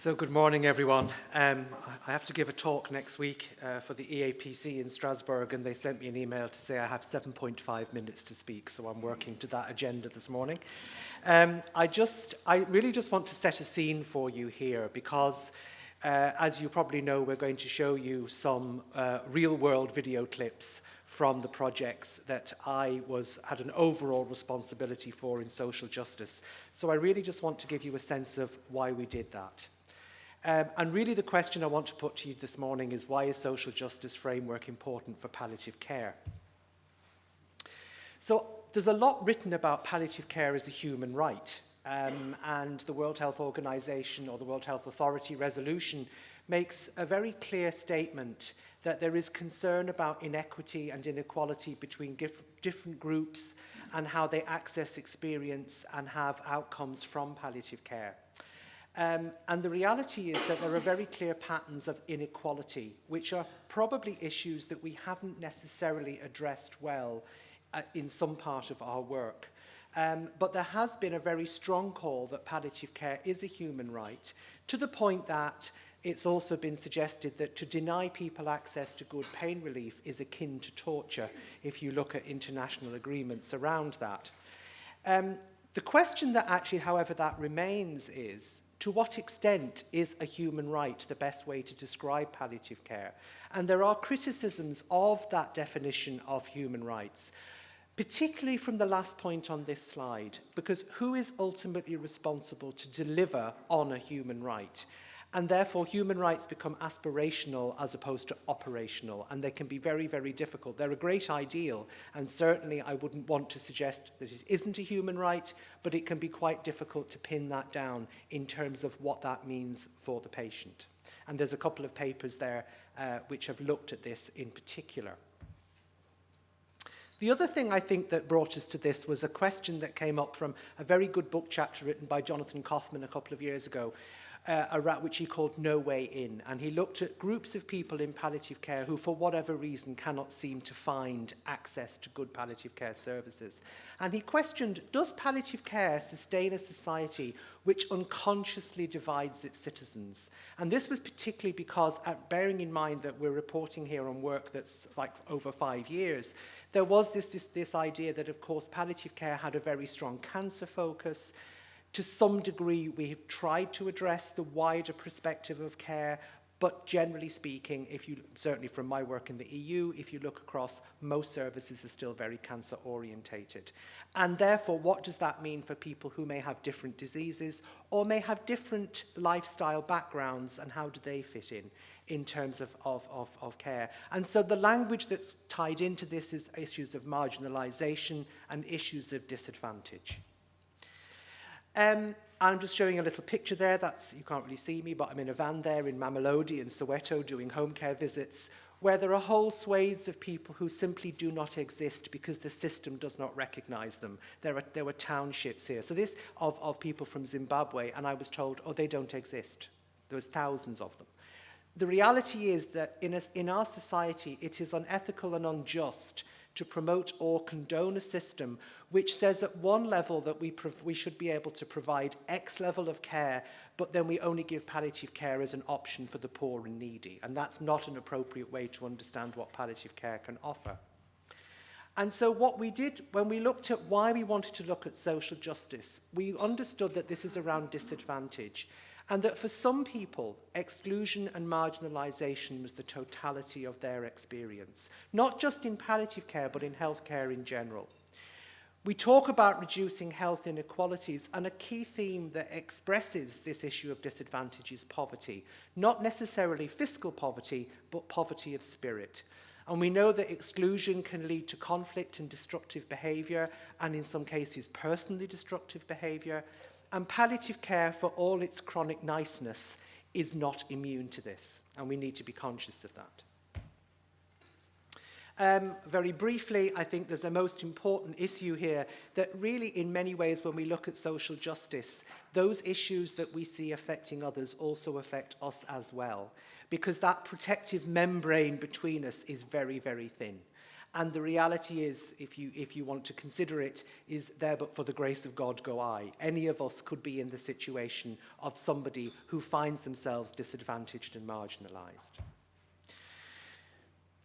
So good morning, everyone. I have to give a talk next week for the AIIHPC in Strasbourg, and they sent me an email to say I have 7.5 minutes to speak, so I'm working to that agenda this morning. I really just want to set a scene for you here because, as you probably know, we're going to show you some real-world video clips from the projects that I had an overall responsibility for in social justice. So I really just want to give you a sense of why we did that. And really the question I want to put to you this morning is, why is social justice framework important for palliative care? So there's a lot written about palliative care as a human right, and the World Health Organization or the World Health Authority resolution makes a very clear statement that there is concern about inequity and inequality between different groups and how they access experience and have outcomes from palliative care. And the reality is that there are very clear patterns of inequality, which are probably issues that we haven't necessarily addressed well in some part of our work. But there has been a very strong call that palliative care is a human right, to the point that it's also been suggested that to deny people access to good pain relief is akin to torture, if you look at international agreements around that. The question that actually, however, that remains is, to what extent is a human right the best way to describe palliative care? And there are criticisms of that definition of human rights, particularly from the last point on this slide, because who is ultimately responsible to deliver on a human right? And therefore, human rights become aspirational as opposed to operational, and they can be very, very difficult. They're a great ideal, and certainly I wouldn't want to suggest that it isn't a human right, but it can be quite difficult to pin that down in terms of what that means for the patient. And there's a couple of papers there which have looked at this in particular. The other thing I think that brought us to this was a question that came up from a very good book chapter written by Jonathan Kaufman a couple of years ago, which he called No Way In. And he looked at groups of people in palliative care who, for whatever reason, cannot seem to find access to good palliative care services. And he questioned, does palliative care sustain a society which unconsciously divides its citizens? And this was particularly because, bearing in mind that we're reporting here on work that's like over 5 years, there was this idea that, of course, palliative care had a very strong cancer focus. To some degree, we have tried to address the wider perspective of care, but generally speaking, certainly from my work in the EU, if you look across, most services are still very cancer orientated. And therefore, what does that mean for people who may have different diseases or may have different lifestyle backgrounds, and how do they fit in terms of care? And so the language that's tied into this is issues of marginalization and issues of disadvantage. I'm just showing a little picture there. You can't really see me, but I'm in a van there in Mamelodi in Soweto doing home care visits, where there are whole swathes of people who simply do not exist because the system does not recognize them. There were townships here. So this of people from Zimbabwe, and I was told, oh, they don't exist. There was thousands of them. The reality is that in our society, it is unethical and unjust to promote or condone a system which says at one level that we should be able to provide X level of care, but then we only give palliative care as an option for the poor and needy. And that's not an appropriate way to understand what palliative care can offer. And so what we did when we looked at why we wanted to look at social justice, we understood that this is around disadvantage, and that for some people, exclusion and marginalization was the totality of their experience, not just in palliative care, but in healthcare in general. We talk about reducing health inequalities, and a key theme that expresses this issue of disadvantage is poverty. Not necessarily fiscal poverty, but poverty of spirit. And we know that exclusion can lead to conflict and destructive behavior, and in some cases, personally destructive behavior. And palliative care, for all its chronic niceness, is not immune to this, and we need to be conscious of that. Very briefly, I think there's a most important issue here that really, in many ways, when we look at social justice, those issues that we see affecting others also affect us as well, because that protective membrane between us is very, very thin. And the reality is, if you want to consider it, is there but for the grace of God go I. Any of us could be in the situation of somebody who finds themselves disadvantaged and marginalised.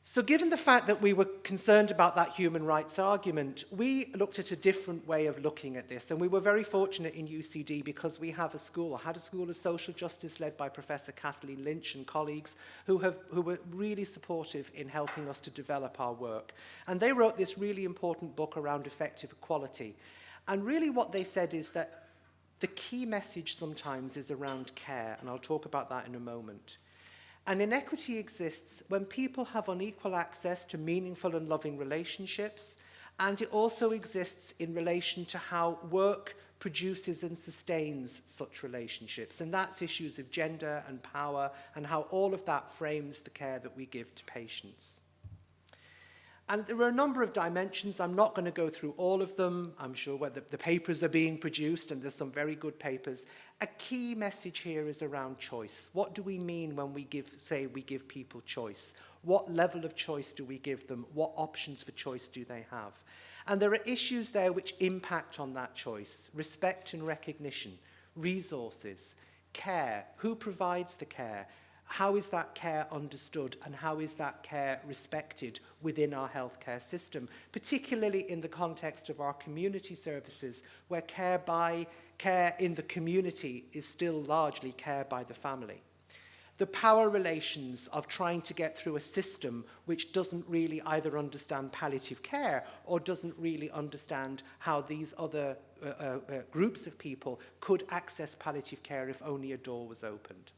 So given the fact that we were concerned about that human rights argument, we looked at a different way of looking at this. And we were very fortunate in UCD because we have had a school of social justice led by Professor Kathleen Lynch and colleagues who were really supportive in helping us to develop our work. And they wrote this really important book around effective equality. And really what they said is that the key message sometimes is around care, and I'll talk about that in a moment. And inequity exists when people have unequal access to meaningful and loving relationships, and it also exists in relation to how work produces and sustains such relationships. And that's issues of gender and power and how all of that frames the care that we give to patients. And there are a number of dimensions. I'm not going to go through all of them. I'm sure the papers are being produced, and there's some very good papers. A key message here is around choice. What do we mean when we say we give people choice? What level of choice do we give them? What options for choice do they have? And there are issues there which impact on that choice. Respect and recognition, resources, care, who provides the care, how is that care understood, and how is that care respected within our healthcare system, particularly in the context of our community services, where care in the community is still largely care by the family. The power relations of trying to get through a system which doesn't really either understand palliative care or doesn't really understand how these other groups of people could access palliative care if only a door was opened.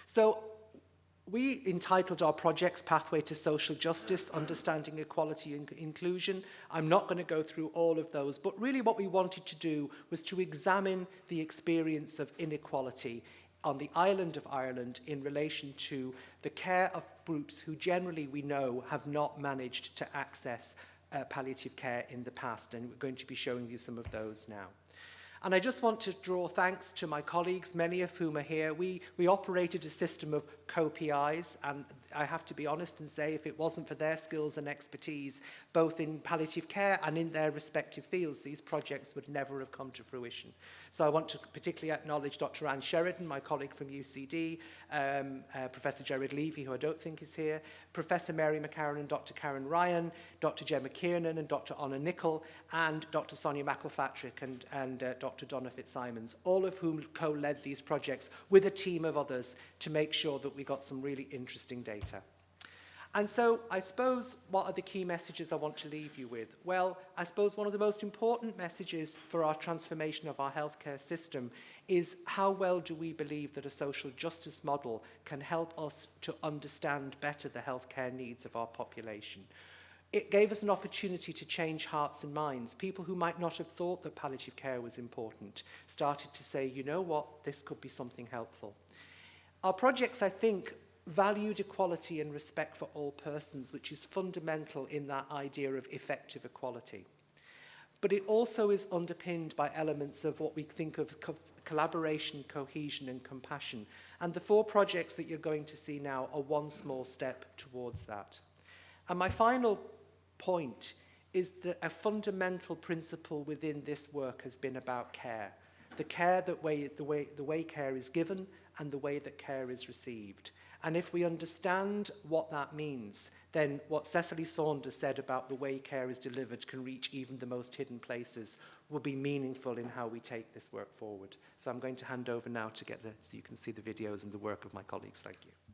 So we entitled our projects Pathway to Social Justice, Understanding Equality and Inclusion. I'm not going to go through all of those, but really what we wanted to do was to examine the experience of inequality on the island of Ireland in relation to the care of groups who generally we know have not managed to access palliative care in the past, and we're going to be showing you some of those now. And I just want to draw thanks to my colleagues, many of whom are here. We operated a system of co-PIs, and I have to be honest and say if it wasn't for their skills and expertise, both in palliative care and in their respective fields, these projects would never have come to fruition. So I want to particularly acknowledge Dr. Anne Sheridan, my colleague from UCD, Professor Gerard Levy, who I don't think is here, Professor Mary McCarran and Dr. Karen Ryan, Dr. Gemma Kiernan and Dr. Anna Nicol, and Dr. Sonia McElfatrick and Dr. Donna Fitzsimons, all of whom co-led these projects with a team of others to make sure that we got some really interesting data. And so I suppose what are the key messages I want to leave you with? Well, I suppose one of the most important messages for our transformation of our healthcare system is how well do we believe that a social justice model can help us to understand better the healthcare needs of our population. It gave us an opportunity to change hearts and minds. People who might not have thought that palliative care was important started to say, you know what, this could be something helpful. Our projects, I think, valued equality and respect for all persons, which is fundamental in that idea of effective equality. But it also is underpinned by elements of what we think of collaboration, cohesion, and compassion. And the 4 projects that you're going to see now are one small step towards that. And my final point is that a fundamental principle within this work has been about care. The care the way care is given and the way that care is received. And if we understand what that means, then what Cecily Saunders said about the way care is delivered can reach even the most hidden places, will be meaningful in how we take this work forward. So I'm going to hand over now to so you can see the videos and the work of my colleagues. Thank you.